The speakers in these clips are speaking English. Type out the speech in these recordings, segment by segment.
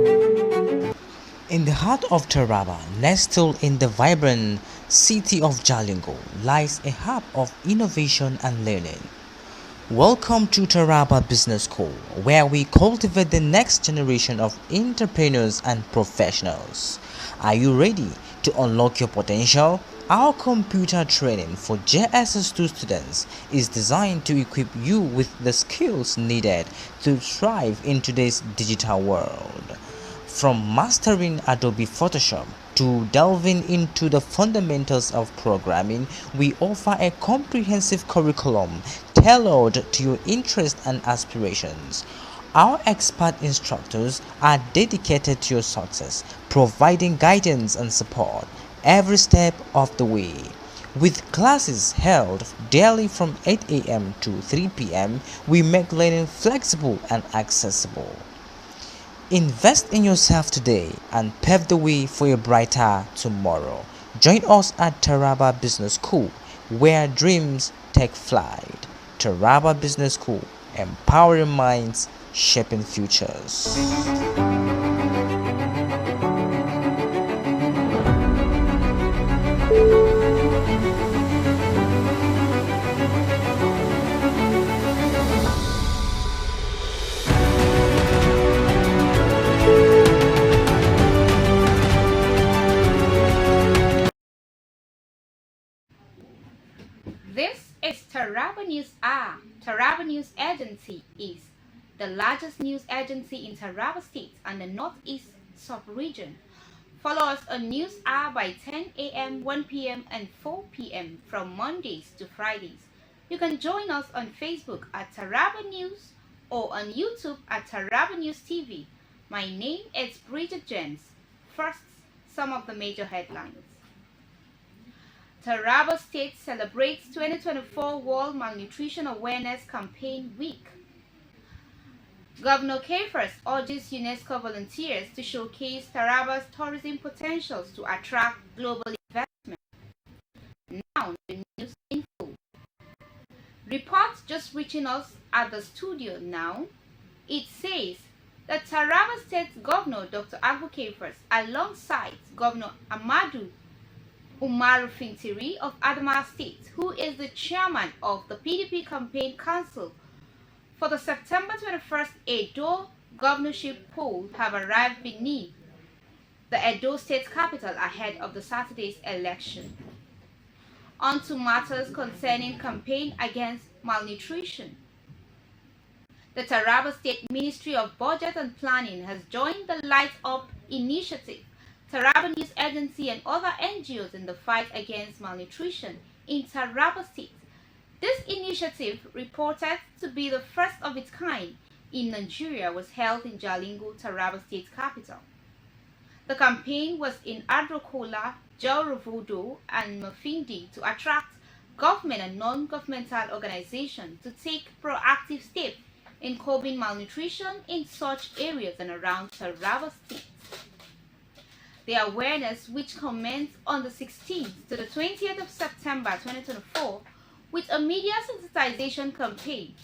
In the heart of Taraba, nestled in the vibrant city of Jalingo, lies a hub of innovation and learning. Welcome to Taraba Business School, where we cultivate the next generation of entrepreneurs and professionals. Are you ready to unlock your potential? Our computer training for JSS2 students is designed to equip you with the skills needed to thrive in today's digital world. From mastering Adobe Photoshop to delving into the fundamentals of programming, we offer a comprehensive curriculum tailored to your interests and aspirations. Our expert instructors are dedicated to your success, providing guidance and support every step of the way. With classes held daily from 8 a.m. to 3 p.m., we make learning flexible and accessible. Invest in yourself today and pave the way for a brighter tomorrow. Join us at Taraba Business School, where dreams take flight. Taraba Business School, empowering minds, shaping futures. This is Taraba News R. Taraba News Agency is the largest news agency in Taraba State and the Northeast sub-region. Follow us on News R by 10 a.m., 1 p.m., and 4 p.m. from Mondays to Fridays. You can join us on Facebook at Taraba News or on YouTube at Taraba News TV. My name is Bridget James. First, some of the major headlines. Taraba State celebrates 2024 World Malnutrition Awareness Campaign Week. Governor Kefers urges UNESCO volunteers to showcase Taraba's tourism potentials to attract global investment. Now, the news info. Reports just reaching us at the studio now. It says that Taraba State Governor Dr. Agbu Kefers, alongside Governor Amadou Umaru Fintiri of Adamawa State, who is the chairman of the PDP Campaign Council for the September 21st Edo governorship poll, have arrived beneath the Edo State capital ahead of the Saturday's election. On to matters concerning campaign against malnutrition. The Taraba State Ministry of Budget and Planning has joined the Light Up initiative, Taraba News Agency, and other NGOs in the fight against malnutrition in Taraba State. This initiative, reported to be the first of its kind in Nigeria, was held in Jalingo, Taraba State capital. The campaign was in Adrokola, Jaorovodo, and Mafindi to attract government and non-governmental organizations to take proactive steps in curbing malnutrition in such areas and around Taraba State. The awareness, which commenced on the 16th to the 20th of September 2024 with a media sensitization campaign,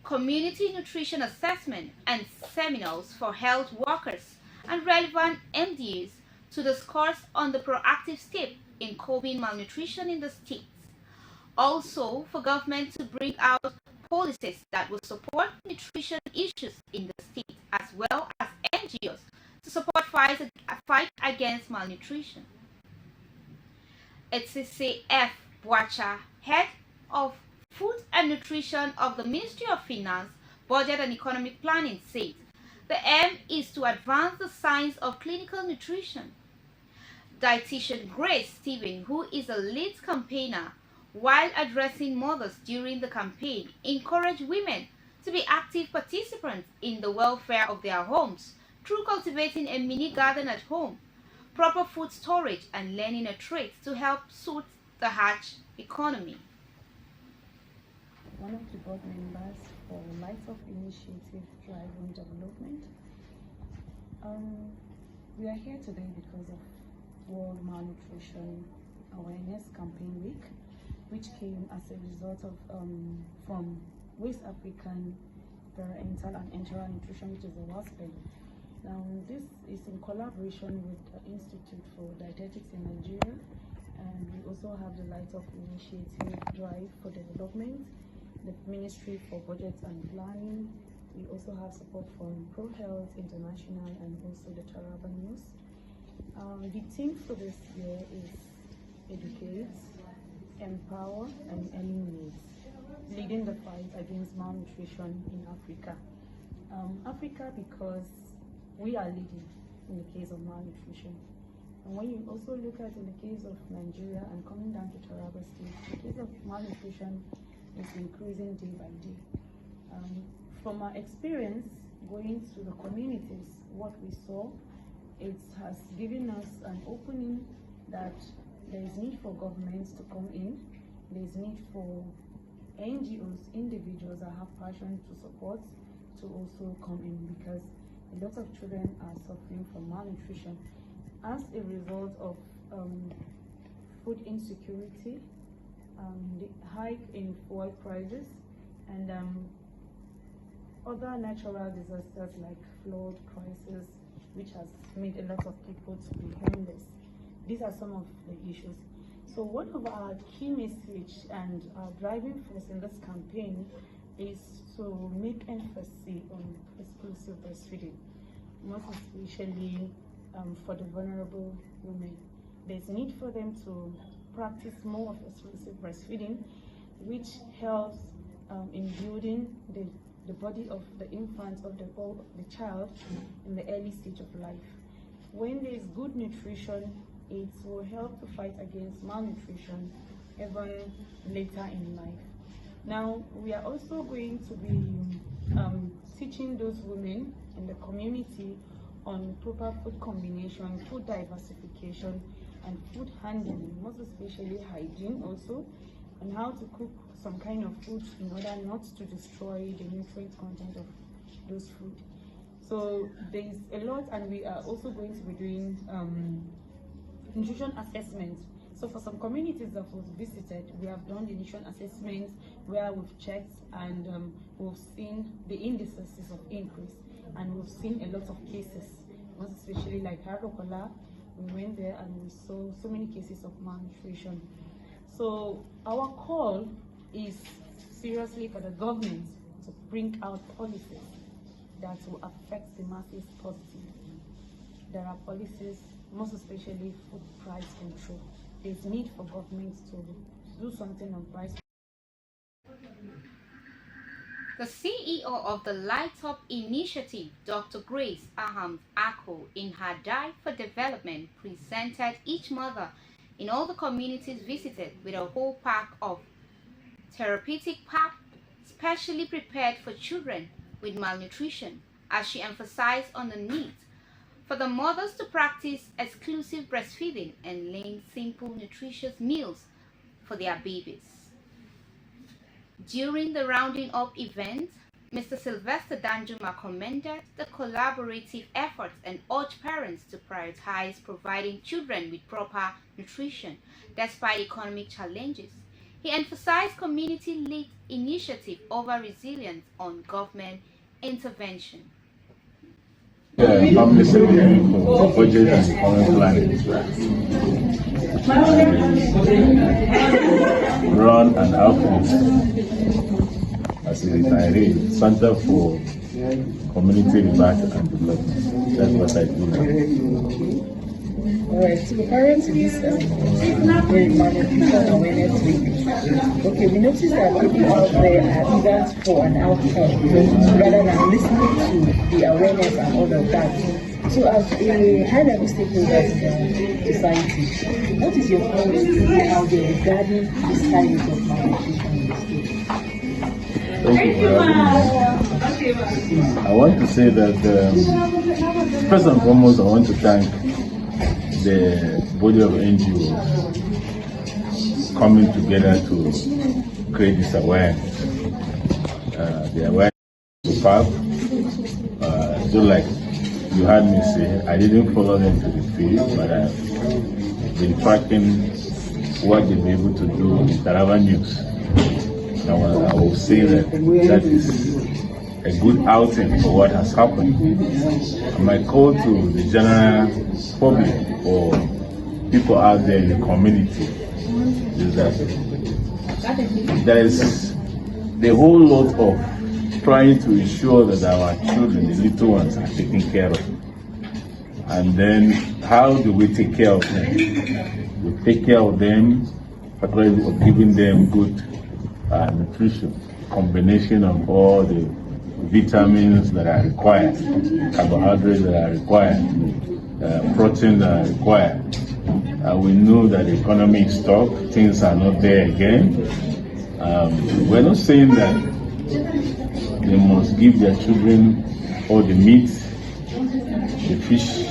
community nutrition assessment, and seminars for health workers and relevant MDAs to discuss on the proactive step in curbing malnutrition in the states. Also, for government to bring out policies that will support nutrition issues in the state, as well as NGOs to support fight against malnutrition. Etisef Bwacha, head of Food and Nutrition of the Ministry of Finance, Budget and Economic Planning, said the aim is to advance the science of clinical nutrition. Dietitian Grace Stephen, who is a lead campaigner, while addressing mothers during the campaign, encouraged women to be active participants in the welfare of their homes through cultivating a mini garden at home, proper food storage, and learning a trade to help suit the hatch economy. One of the board members for Light Up Initiative Driving Development. We are here today because of World Malnutrition Awareness Campaign Week, which came as a result of from West African Parental and Enteral Nutrition, which is the WASPN, Now, this is in collaboration with the Institute for Dietetics in Nigeria, and we also have the Light Up Initiative Drive for Development, the Ministry for Budget and Planning. We also have support from Pro Health International and also the Taraba News. The theme for this year is Educate, Empower, and Eliminate, leading the fight against malnutrition in Africa. Africa, because we are leading in the case of malnutrition. And when you also look at in the case of Nigeria and coming down to Taraba State, the case of malnutrition is increasing day by day. From our experience going to the communities, what we saw, it has given us an opening that there is need for governments to come in, there is need for NGOs, individuals that have passion to support, to also come in, because a lot of children are suffering from malnutrition as a result of food insecurity, the hike in fuel prices, and other natural disasters like flood, crisis, which has made a lot of people to be homeless. These are some of the issues. So one of our key message and our driving force in this campaign is to make emphasis on exclusive breastfeeding, most especially for the vulnerable women. There's need for them to practice more of exclusive breastfeeding, which helps in building the body of the infant or the child in the early stage of life. When there is good nutrition, it will help to fight against malnutrition even later in life. Now, we are also going to be teaching those women in the community on proper food combination, food diversification, and food handling, most especially hygiene also, and how to cook some kind of food in order not to destroy the nutrient content of those food. So there's a lot, and we are also going to be doing nutrition assessments. So for some communities that was visited, we have done the nutrition assessments where we've checked and we've seen the indices of increase, and we've seen a lot of cases, most especially like Harokola. We went there and we saw so many cases of malnutrition. So our call is seriously for the government to bring out policies that will affect the masses positively. There are policies, most especially food price control. There's need for government to do something on price. The CEO of the Light Up Initiative, Dr. Grace Aham Ako, in her Drive for Development, presented each mother in all the communities visited with a whole pack of therapeutic pap specially prepared for children with malnutrition, as she emphasized on the need for the mothers to practice exclusive breastfeeding and laying simple, nutritious meals for their babies. During the rounding up event, Mr. Sylvester Danjuma commended the collaborative efforts and urged parents to prioritize providing children with proper nutrition despite economic challenges. He emphasized community-led initiative over resilience on government intervention. I'm listening for budget and economic planning. Run an outreach as a retiree, Center for Community Research and Development. That's what I do now. Alright, so preparing to this very malnutrition awareness week. Okay, we noticed that people out there are eager for an outcome rather than listening to the awareness and all of that. So as a high-level stakeholder in society, what is your policy out there regarding the science of malnutrition in the state? Thank you for having me. I want to say that first and foremost, I want to thank the body of NGOs coming together to create this awareness. The awareness to PAP, so like you heard me say, I didn't follow them to the field, but I've been tracking what they've been able to do in Taraba News. Now I will say that is a good outing for what has happened. And my call to the general public or people out there in the community is that there is the whole lot of trying to ensure that our children, the little ones, are taken care of. And then how do we take care of them? We take care of them, particularly of giving them good nutrition, combination of all the vitamins that are required, carbohydrates that are required, protein that are required. We know that the economy is tough, things are not there again. We're not saying that they must give their children all the meat, the fish,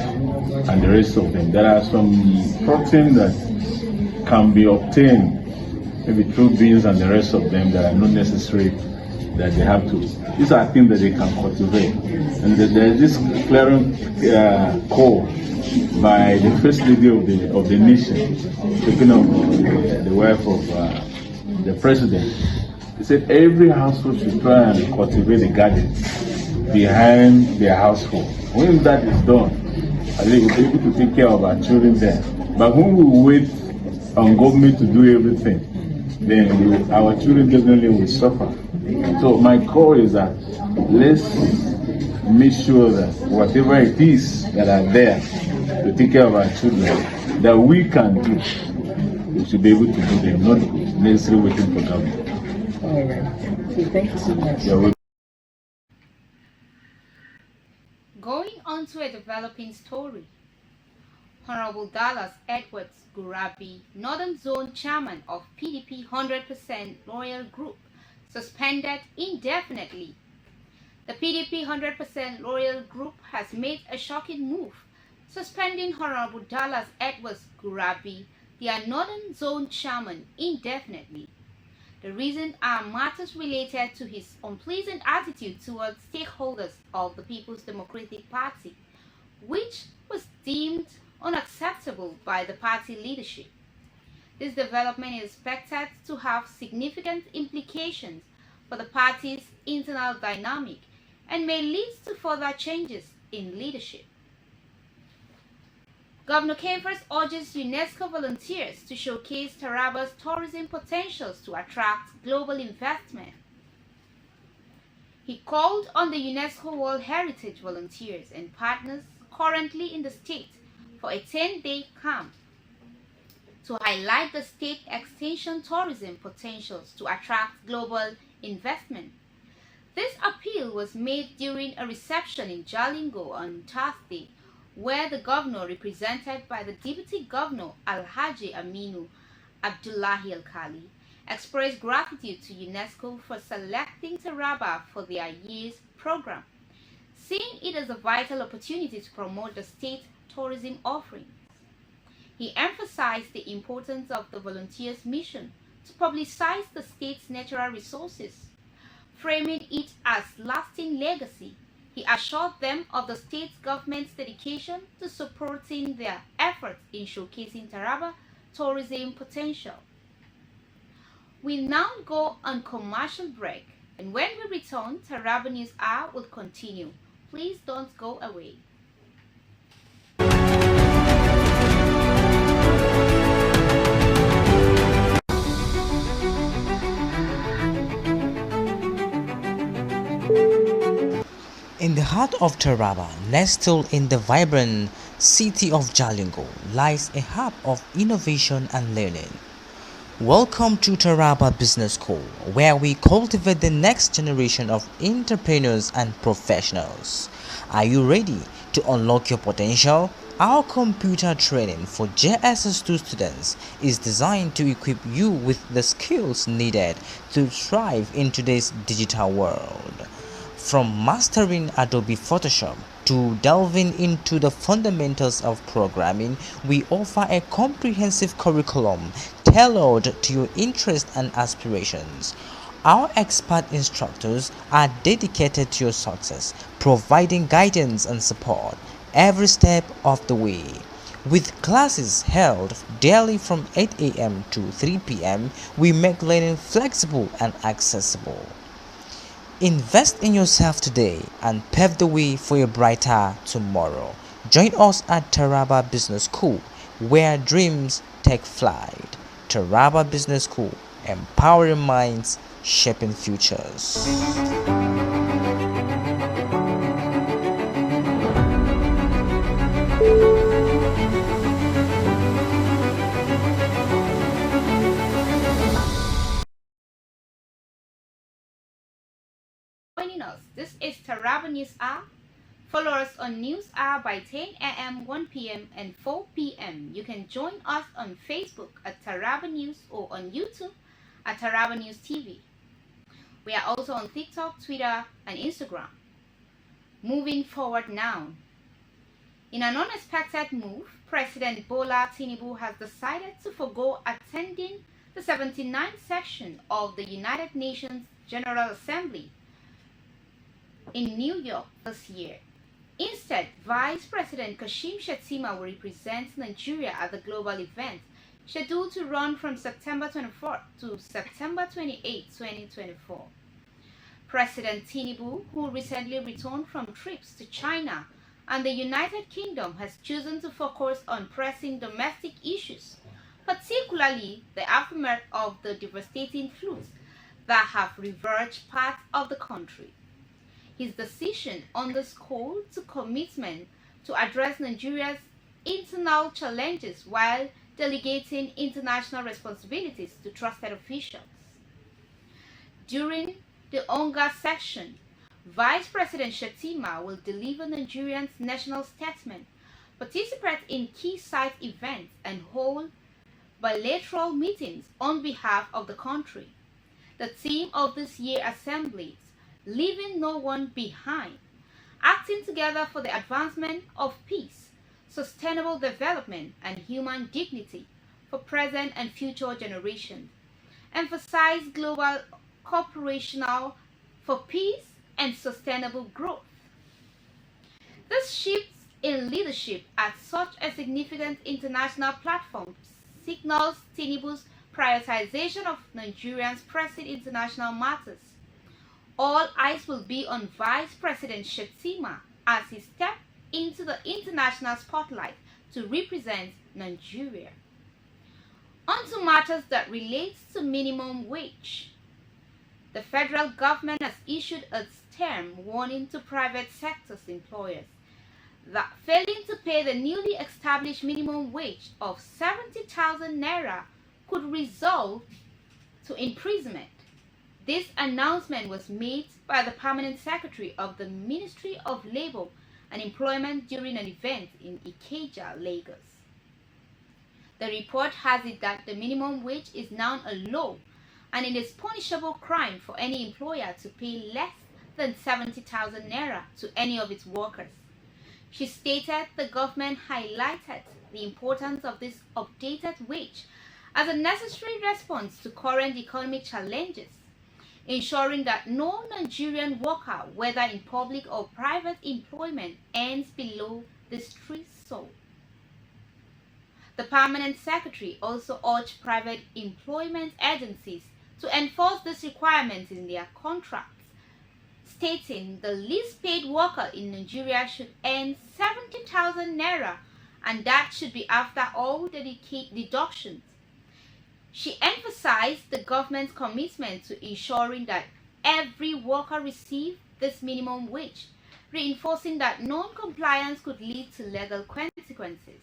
and the rest of them. There are some protein that can be obtained maybe through beans and the rest of them that are not necessary that they have to. These are things that they can cultivate. And there is this clearing call by the first lady of the nation, speaking of the wife of the president. He said every household should try and cultivate a garden behind their household. When that is done, I think we'll be able to take care of our children there. But when we wait on government to do everything, then our children definitely will suffer. So my call is that let's make sure that whatever it is that are there to take care of our children, that we can do, we should be able to do them, not necessarily waiting for government. All right. So thank you so much. Going on to a developing story. Honorable Dallas Edwards Gurabi, Northern Zone Chairman of PDP 100% Loyal Group, suspended indefinitely. The PDP 100% Loyal Group has made a shocking move, suspending Honorable Dallas Edwards Gurabi, their Northern Zone Chairman, indefinitely. The reason are matters related to his unpleasant attitude towards stakeholders of the People's Democratic Party, which was deemed unacceptable by the party leadership. This development is expected to have significant implications for the party's internal dynamic and may lead to further changes in leadership. Governor Kempers urges UNESCO volunteers to showcase Taraba's tourism potentials to attract global investment. He called on the UNESCO World Heritage volunteers and partners currently in the state for a 10-day camp to highlight the state extension tourism potentials to attract global investment. This appeal was made during a reception in Jalingo on Thursday, where the governor, represented by the Deputy Governor Alhaji Aminu Abdullahi Al-Khali, expressed gratitude to UNESCO for selecting Taraba for their year's program, seeing it as a vital opportunity to promote the state tourism offerings. He emphasized the importance of the volunteers' mission to publicize the state's natural resources, framing it as lasting legacy. He assured them of the state government's dedication to supporting their efforts in showcasing Taraba tourism potential. We'll now go on commercial break, and when we return, Taraba News Hour will continue. Please don't go away. In the heart of Taraba, nestled in the vibrant city of Jalingo, lies a hub of innovation and learning. Welcome to Taraba Business School, where we cultivate the next generation of entrepreneurs and professionals. Are you ready to unlock your potential? Our computer training for JSS2 students is designed to equip you with the skills needed to thrive in today's digital world. From mastering Adobe Photoshop to delving into the fundamentals of programming, we offer a comprehensive curriculum tailored to your interests and aspirations. Our expert instructors are dedicated to your success, providing guidance and support every step of the way. With classes held daily from 8 a.m. to 3 p.m., we make learning flexible and accessible. Invest in yourself today and pave the way for a brighter tomorrow. Join us at Taraba Business School, where dreams take flight. Taraba Business School, empowering minds, shaping futures. Joining us. This is Taraba News Hour. Follow us on News Hour by 10 a.m., 1 p.m., and 4 p.m. You can join us on Facebook at Taraba News or on YouTube at Taraba News TV. We are also on TikTok, Twitter, and Instagram. Moving forward now. In an unexpected move, President Bola Tinubu has decided to forgo attending the 79th session of the United Nations General Assembly in New York this year. Instead, Vice President Kashim Shettima will represent Nigeria at the global event, scheduled to run from September 24 to September 28, 2024. President Tinubu, who recently returned from trips to China and the United Kingdom, has chosen to focus on pressing domestic issues, particularly the aftermath of the devastating floods that have ravaged parts of the country. His decision underscores the commitment to address Nigeria's internal challenges while delegating international responsibilities to trusted officials. During the Onga session, Vice President Shettima will deliver Nigeria's national statement, participate in key site events, and hold bilateral meetings on behalf of the country. The theme of this year's assembly, leaving no one behind, acting together for the advancement of peace, sustainable development, and human dignity for present and future generations, emphasize global cooperation for peace and sustainable growth. This shift in leadership at such a significant international platform signals Tinubu's prioritization of Nigeria's pressing international matters. All eyes will be on Vice President Shettima as he steps into the international spotlight to represent Nigeria. On to matters that relate to minimum wage. The federal government has issued a stern warning to private sector employers that failing to pay the newly established minimum wage of 70,000 naira could result to imprisonment. This announcement was made by the Permanent Secretary of the Ministry of Labour and Employment during an event in Ikeja, Lagos. The report has it that the minimum wage is now a law and it is punishable crime for any employer to pay less than 70,000 naira to any of its workers. She stated the government highlighted the importance of this updated wage as a necessary response to current economic challenges, ensuring that no Nigerian worker, whether in public or private employment, earns below this threshold. The Permanent Secretary also urged private employment agencies to enforce this requirement in their contracts, stating the least paid worker in Nigeria should earn 70,000 naira and that should be after all the deductions. She emphasized the government's commitment to ensuring that every worker receives this minimum wage, reinforcing that non-compliance could lead to legal consequences.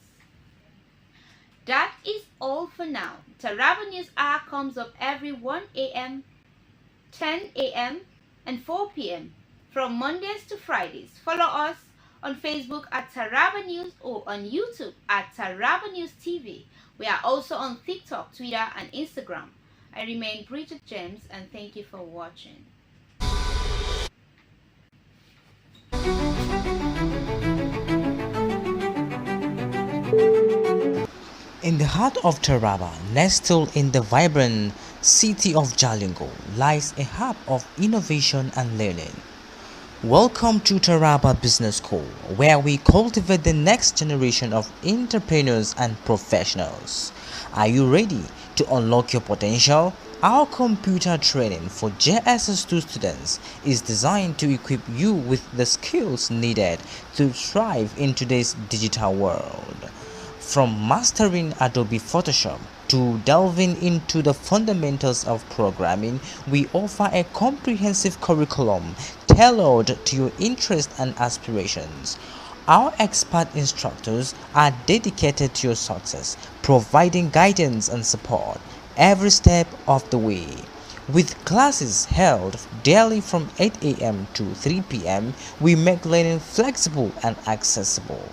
That is all for now. Taraba News Hour comes up every 1 a.m., 10 a.m., and 4 p.m. from Mondays to Fridays. Follow us on Facebook at Taraba News or on YouTube at Taraba News TV. We are also on TikTok, Twitter, and Instagram. I remain Bridget James, and thank you for watching. In the heart of Taraba, nestled in the vibrant city of Jalingo, lies a hub of innovation and learning. Welcome to Taraba Business School, where we cultivate the next generation of entrepreneurs and professionals. Are you ready to unlock your potential? Our computer training for JSS2 students is designed to equip you with the skills needed to thrive in today's digital world. From mastering Adobe Photoshop to delving into the fundamentals of programming, we offer a comprehensive curriculum tailored to your interests and aspirations. Our expert instructors are dedicated to your success, providing guidance and support every step of the way. With classes held daily from 8 a.m. to 3 p.m., we make learning flexible and accessible.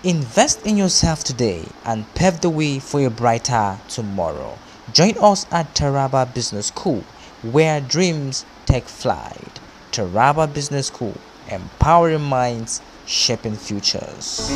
Invest in yourself today and pave the way for a brighter tomorrow. Join us at Taraba Business School, where dreams take flight. Taraba Business School, empowering minds, shaping futures.